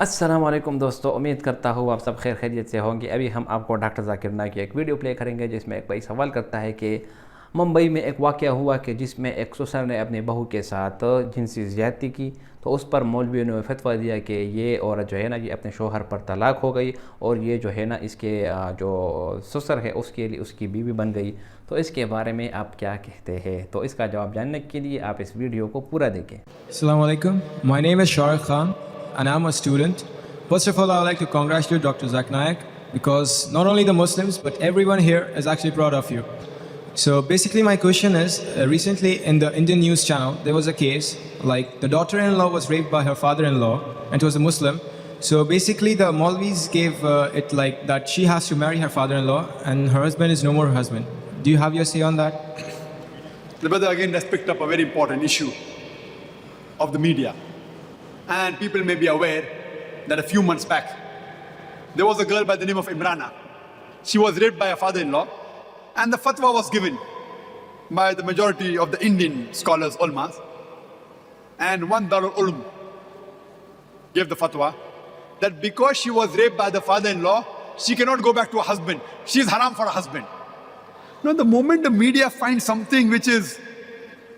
अस्सलाम वालेकुम दोस्तों, उम्मीद करता हूँ आप सब खैर खैरियत से होंगे। अभी हम आपको डॉक्टर ज़ाकिर नाइक की एक वीडियो प्ले करेंगे जिसमें एक भाई सवाल करता है कि मुंबई में एक वाक़या हुआ कि जिसमें एक ससुर ने अपनी बहू के साथ जिनसी ज़्यादती की, तो उस पर मौलवियों ने फतवा दिया कि ये औरत जो है ना ये अपने शोहर पर तलाक हो गई और ये जो है ना इसके जो ससुर है उसके लिए उसकी बीवी बन गई। तो इसके बारे में आप क्या कहते हैं? तो इसका जवाब जानने के लिए आप इस वीडियो को पूरा देखें। Assalamu alaikum. My name is Shahrukh Khan and I'm a student. First of all, I'd like to congratulate Dr. Zak Naik because not only the Muslims but everyone here is actually proud of you. So basically my question is, recently in the Indian news channel there was a case like the daughter-in-law was raped by her father-in-law and it was a Muslim. So basically the Maulvis gave it like that she has to marry her father-in-law and her husband is no more her husband. Do you have your say on that? The brother again has picked up a very important issue of the media. And people may be aware that a few months back, there was a girl by the name of Imrana. She was raped by her father-in-law, and the fatwa was given by the majority of the Indian scholars, ulmas. And one Darul Ulum gave the fatwa that because she was raped by the father-in-law, she cannot go back to her husband. She is haram for her husband. Now, the moment the media finds something which is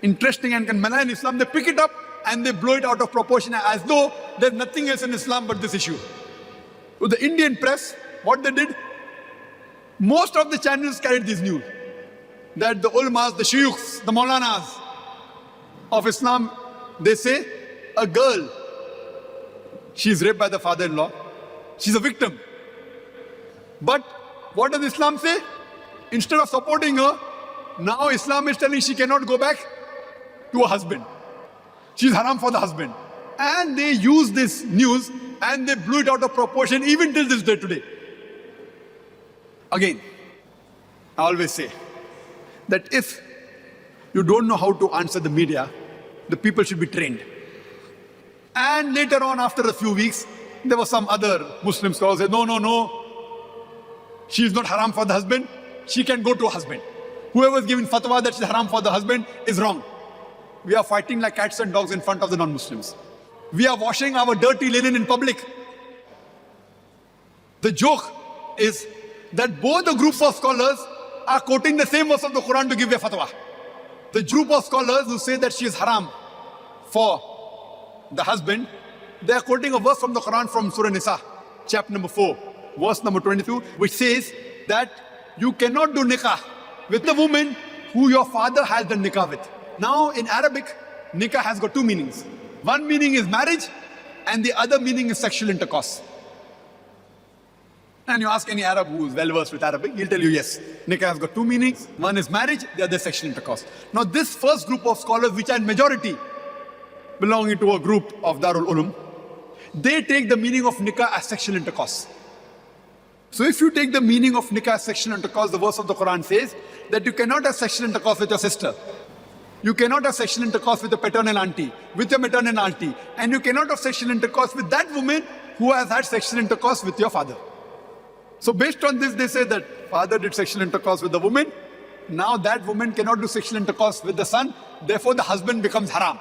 interesting and can malign Islam, they pick it up and they blow it out of proportion as though there's nothing else in Islam but this issue. With the Indian press, what they did, most of the channels carried this news that the ulmas, the shuyukhs, the maulanas of Islam, they say a girl, she's raped by the father-in-law, she's a victim. But what does Islam say? Instead of supporting her, now Islam is telling she cannot go back to her husband. She's haram for the husband. And they use this news and they blew it out of proportion even till this day today. Again, I always say that if you don't know how to answer the media, the people should be trained. And later on, after a few weeks, there was some other Muslim scholars who said, no, she's not haram for the husband. She can go to her husband. Whoever is giving fatwa that she's haram for the husband is wrong. We are fighting like cats and dogs in front of the non-Muslims. We are washing our dirty linen in public. The joke is that both the groups of scholars are quoting the same verse of the Quran to give their fatwa. The group of scholars who say that she is haram for the husband, they are quoting a verse from the Quran from Surah Nisa, chapter number 4, verse number 22, which says that you cannot do nikah with the woman who your father has done nikah with. Now in Arabic, nikah has got two meanings. One meaning is marriage and the other meaning is sexual intercourse. And you ask any Arab who is well versed with Arabic, he'll tell you yes, nikah has got two meanings. One is marriage, the other is sexual intercourse. Now this first group of scholars, which are in majority belonging to a group of Darul Ulum, they take the meaning of nikah as sexual intercourse. So if you take the meaning of nikah as sexual intercourse, the verse of the Quran says that you cannot have sexual intercourse with your sister. You cannot have sexual intercourse with your paternal auntie, with your maternal auntie, and you cannot have sexual intercourse with that woman who has had sexual intercourse with your father. So based on this, they say that father did sexual intercourse with the woman. Now that woman cannot do sexual intercourse with the son. Therefore, the husband becomes haram.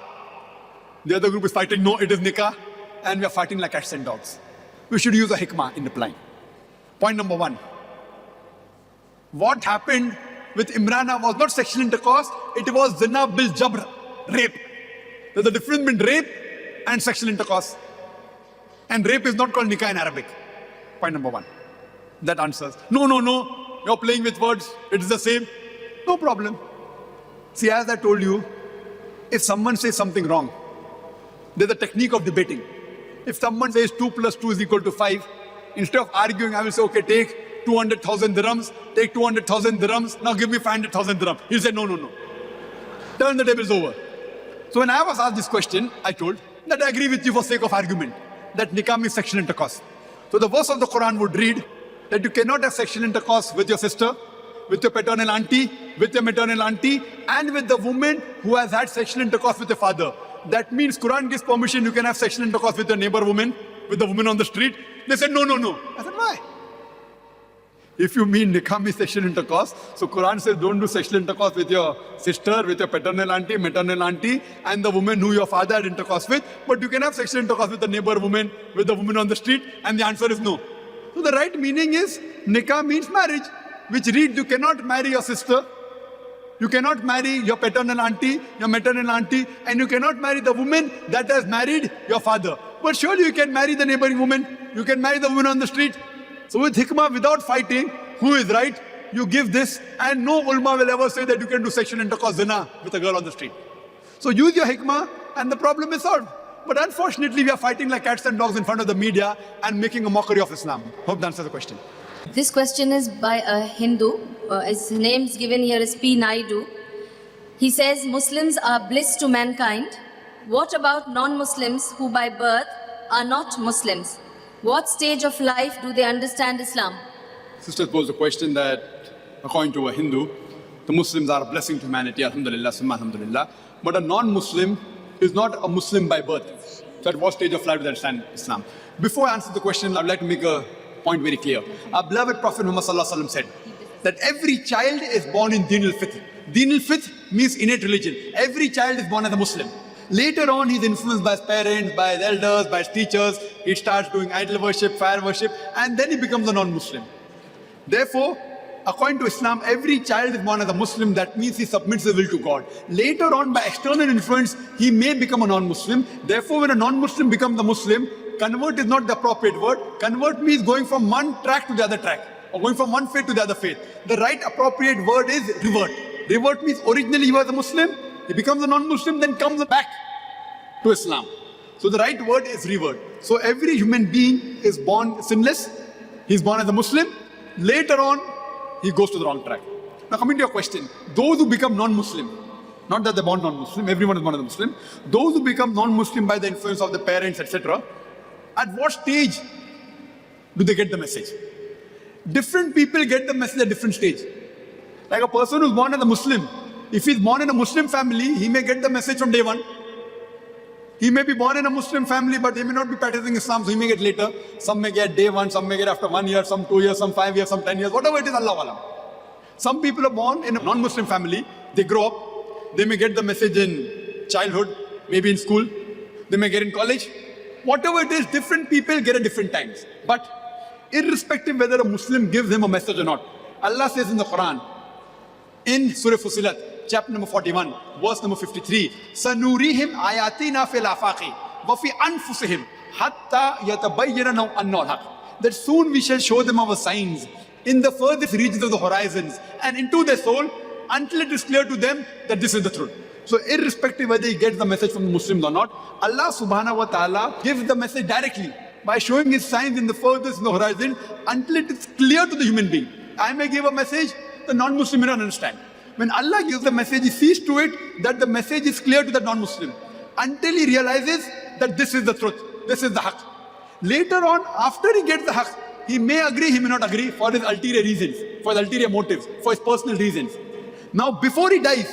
The other group is fighting, no, it is nikah, and we are fighting like cats and dogs. We should use a hikmah in replying. Point number one. What happened with Imrana was not sexual intercourse, it was zina bil jabr, rape. There's a difference between rape and sexual intercourse. And rape is not called nikah in Arabic. Point number one. That answers. No, you're playing with words, it is the same. No problem. See, as I told you, if someone says something wrong, there's a technique of debating. If someone says 2 plus 2 is equal to 5, instead of arguing, I will say, okay, take 200,000 dirhams, take 200,000 dirhams, now give me 500,000 dirhams. He'll say, no. Turn the tables over. So when I was asked this question, I told that I agree with you for sake of argument, that nikah means sexual intercourse. So the verse of the Quran would read that you cannot have sexual intercourse with your sister, with your paternal auntie, with your maternal auntie, and with the woman who has had sexual intercourse with your father. That means Quran gives permission, you can have sexual intercourse with your neighbor woman, with the woman on the street. They said, no. I said, why? If you mean nikah means sexual intercourse, so Quran says don't do sexual intercourse with your sister, with your paternal auntie, maternal auntie, and the woman who your father had intercourse with. But you can have sexual intercourse with the neighbor woman, with the woman on the street, and the answer is no. So the right meaning is nikah means marriage, which reads you cannot marry your sister, you cannot marry your paternal auntie, your maternal auntie, and you cannot marry the woman that has married your father. But surely you can marry the neighboring woman, you can marry the woman on the street. So with hikmah, without fighting, who is right, you give this, and no ulama will ever say that you can do sexual intercourse zina with a girl on the street. So use your hikmah and the problem is solved. But unfortunately, we are fighting like cats and dogs in front of the media and making a mockery of Islam. Hope that answers the question. This question is by a Hindu. His name's given here is P. Naidu. He says Muslims are bliss to mankind. What about non-Muslims who by birth are not Muslims? What stage of life do they understand Islam? Sister posed a question that, according to a Hindu, the Muslims are a blessing to humanity, alhamdulillah, summa alhamdulillah. But a non-Muslim is not a Muslim by birth. So at what stage of life do they understand Islam? Before I answer the question, I would like to make a point very clear. Our beloved Prophet Muhammad sallallahu alaihi wasallam said that every child is born in Din al-Fitr. Din al-Fitr means innate religion. Every child is born as a Muslim. Later on, he's influenced by his parents, by his elders, by his teachers. He starts doing idol worship, fire worship, and then he becomes a non-Muslim. Therefore, according to Islam, every child is born as a Muslim. That means he submits his will to God. Later on, by external influence, he may become a non-Muslim. Therefore, when a non-Muslim becomes a Muslim, convert is not the appropriate word. Convert means going from one track to the other track, or going from one faith to the other faith. The right appropriate word is revert. Revert means originally he was a Muslim, he becomes a non-Muslim, then comes back to Islam. So the right word is revert. So every human being is born sinless. He's born as a Muslim. Later on, he goes to the wrong track. Now coming to your question, those who become non-Muslim, not that they're born non-Muslim, everyone is born as a Muslim. Those who become non-Muslim by the influence of the parents, etc., at what stage do they get the message? Different people get the message at different stage. Like a person who's born as a Muslim, if he's born in a Muslim family, he may get the message from day one. He may be born in a Muslim family, but he may not be practicing Islam, so he may get later. Some may get day one, some may get after 1 year, some 2 years, some 5 years, some 10 years, whatever it is, Allah Alam. Some people are born in a non-Muslim family, they grow up, they may get the message in childhood, maybe in school, they may get in college. Whatever it is, different people get at different times. But irrespective whether a Muslim gives him a message or not, Allah says in the Quran, in Surah Fusilat, chapter number 41, verse number 53, Sanurihim ayatina fil afaqi wa fi anfusihim hatta yatabayyana lahum annahu al-haq. That soon we shall show them our signs in the furthest regions of the horizons and into their soul until it is clear to them that this is the truth. So irrespective whether he gets the message from the Muslims or not, Allah subhanahu wa ta'ala gives the message directly by showing his signs in the furthest in the horizon until it is clear to the human being. I may give a message, the non-Muslim may not understand. When Allah gives the message, he sees to it that the message is clear to the non-Muslim until he realizes that this is the truth, this is the haqq. Later on, after he gets the haqq, he may agree, he may not agree for his ulterior reasons, for his ulterior motives, for his personal reasons. Now, before he dies,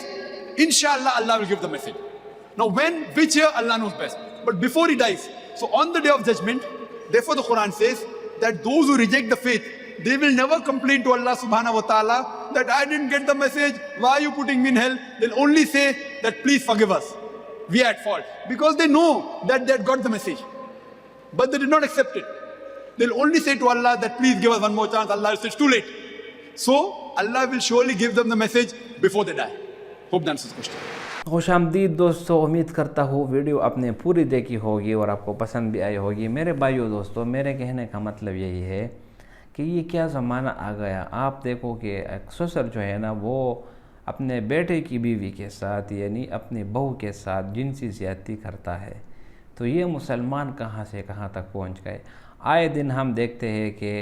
inshallah, Allah will give the message. Now, when, which year, Allah knows best. But before he dies, so on the day of judgment, therefore the Quran says that those who reject the faith, they will never complain to Allah subhanahu wa ta'ala that I didn't get the message, why are you putting me in hell? They'll only say that please forgive us, we are at fault. Because they know that they had got the message, but they did not accept it. They'll only say to Allah that please give us one more chance. Allah says it's too late. So Allah will surely give them the message before they die. Hope that answers the question. खुशामदीद दोस्तों, उम्मीद करता हूँ video आपने पूरी देखी होगी और आपको पसंद भी आई होगी। मेरे भाइयों दोस्तों, मेरे कहने का मतलब यही है कि ये क्या ज़माना आ गया। आप देखो कि एक ससुर जो है ना, वो अपने बेटे की बीवी के साथ यानी अपनी बहू के साथ जिनसी ज़्यादती करता है। तो ये मुसलमान कहाँ से कहाँ तक पहुँच गए। आए दिन हम देखते हैं कि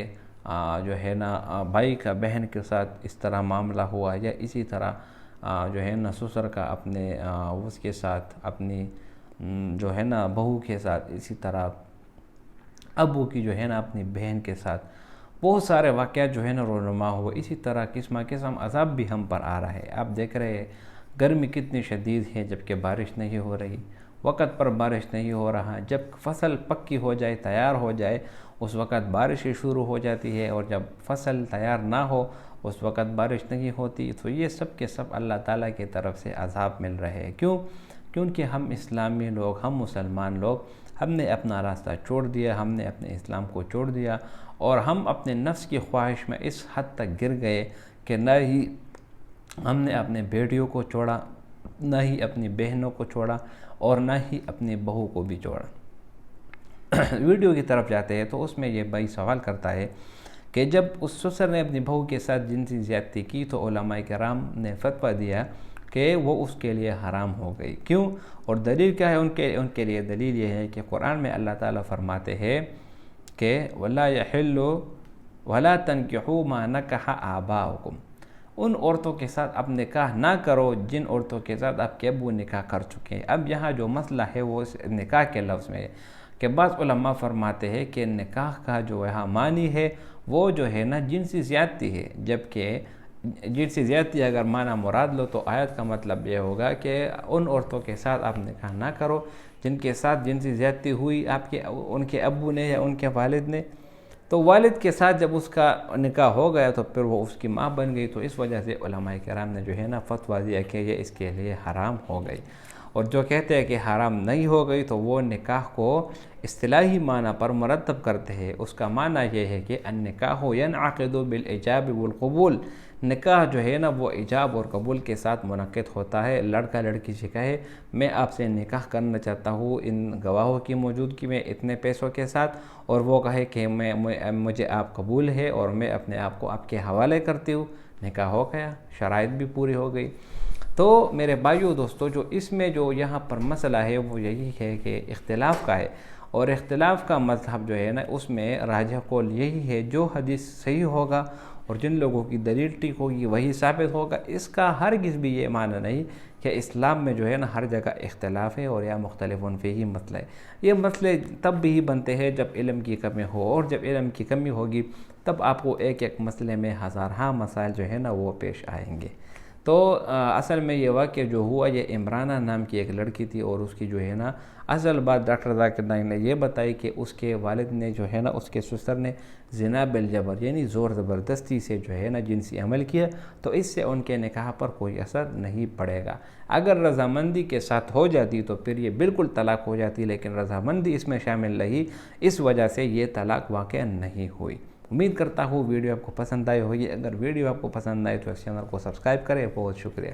जो है ना भाई का बहन के साथ इस तरह मामला हुआ, या इसी तरह जो है ना ससुर का अपने उसके साथ अपनी जो है ना बहू के साथ, इसी तरह अबू की जो है ना अपनी बहन के साथ बहुत सारे वाक़यात जो है ना रोनुमा हुए। इसी तरह किस्म किस्म अज़ाब भी हम पर आ रहा है। आप देख रहे हैं गर्मी कितनी शदीद है, जबकि बारिश नहीं हो रही, वक़्त पर बारिश नहीं हो रहा। जब फसल पक्की हो जाए, तैयार हो जाए, اس وقت بارشیں شروع ہو جاتی ہے، اور جب فصل تیار نہ ہو اس وقت بارش نہیں ہوتی. تو یہ سب کے سب اللہ تعالیٰ کی طرف سے عذاب مل رہے ہیں. کیونکہ ہم اسلامی لوگ، ہم مسلمان لوگ، ہم نے اپنا راستہ چھوڑ دیا، ہم نے اپنے اسلام کو چھوڑ دیا، اور ہم اپنے نفس کی خواہش میں اس حد تک گر گئے کہ نہ ہی ہم نے اپنے بیٹیوں کو چھوڑا، نہ ہی اپنی بہنوں کو چھوڑا، اور نہ ہی اپنی بہو کو بھی چھوڑا. ویڈیو کی طرف جاتے ہیں تو اس میں یہ بھائی سوال کرتا ہے کہ جب اس سسر نے اپنی بہو کے ساتھ جنسی زیادتی کی تو علماء کرام نے فتویٰ دیا کہ وہ اس کے لیے حرام ہو گئی. کیوں؟ اور دلیل کیا ہے ان کے لیے؟ دلیل یہ ہے کہ قرآن میں اللہ تعالیٰ فرماتے ہیں کہ وَلَا يَحِلُّ وَلَا تَنْكِحُوا مَا نَكَحَ آبَاؤُكُمْ، ان عورتوں کے ساتھ اب نکاح نہ کرو جن عورتوں کے ساتھ آپ کے ابو نکاح کر چکے ہیں. اب یہاں جو مسئلہ ہے وہ اس نکاح کے لفظ میں ہے کہ بعض علماء فرماتے ہیں کہ نکاح کا جو یہاں معنی ہے وہ جو ہے نا جنسی زیادتی ہے، جبکہ جنسی زیادتی اگر معنی مراد لو تو آیت کا مطلب یہ ہوگا کہ ان عورتوں کے ساتھ آپ نکاح نہ کرو جن کے ساتھ جنسی زیادتی ہوئی ان کے ابو نے یا ان کے والد نے. تو والد کے ساتھ جب اس کا نکاح ہو گیا تو پھر وہ اس کی ماں بن گئی، تو اس وجہ سے علماء کرام نے جو ہے نا فتویٰ دیا کہ یہ اس کے لیے حرام ہو گئی. اور جو کہتے ہیں کہ حرام نہیں ہو گئی تو وہ نکاح کو اصطلاحی معنی پر مرتب کرتے ہیں. اس کا معنی یہ ہے کہ النکاح ینعقد بالایجاب والقبول، نکاح جو ہے نا وہ ایجاب اور قبول کے ساتھ منعقد ہوتا ہے. لڑکا لڑکی سے کہے میں آپ سے نکاح کرنا چاہتا ہوں ان گواہوں کی موجودگی میں اتنے پیسوں کے ساتھ، اور وہ کہے کہ مجھے آپ قبول ہے اور میں اپنے آپ کو آپ کے حوالے کرتی ہوں، نکاح ہو گیا، شرائط بھی پوری ہو گئی. تو میرے بھائیو دوستو، جو اس میں جو یہاں پر مسئلہ ہے وہ یہی ہے کہ اختلاف کا ہے، اور اختلاف کا مذہب جو ہے نا اس میں راجح قول یہی ہے جو حدیث صحیح ہوگا اور جن لوگوں کی دلیل ٹھیک ہوگی وہی ثابت ہوگا. اس کا ہرگز بھی یہ معنی نہیں کہ اسلام میں جو ہے نا ہر جگہ اختلاف ہے اور یا مختلف فیہ مسئلہ ہے. یہ مسئلے تب بھی بنتے ہیں جب علم کی کمی ہو، اور جب علم کی کمی ہوگی تب آپ کو ایک ایک مسئلے میں ہزارہا مسائل جو ہے نا وہ پیش آئیں گے. تو اصل میں یہ واقعہ جو ہوا یہ عمرانہ نام کی ایک لڑکی تھی، اور اس کی جو ہے نا اصل بات ڈاکٹر ذاکر نائک نے یہ بتائی کہ اس کے والد نے جو ہے نا اس کے سسر نے زنا بالجبر یعنی زور زبردستی سے جو ہے نا جنسی عمل کیا، تو اس سے ان کے نکاح پر کوئی اثر نہیں پڑے گا. اگر رضامندی کے ساتھ ہو جاتی تو پھر یہ بالکل طلاق ہو جاتی، لیکن رضامندی اس میں شامل رہی، اس وجہ سے یہ طلاق واقع نہیں ہوئی. امید کرتا ہوں ویڈیو آپ کو پسند آئی ہوگی. اگر ویڈیو آپ کو پسند آئے تو اس چینل کو سبسکرائب کریں. بہت شکریہ.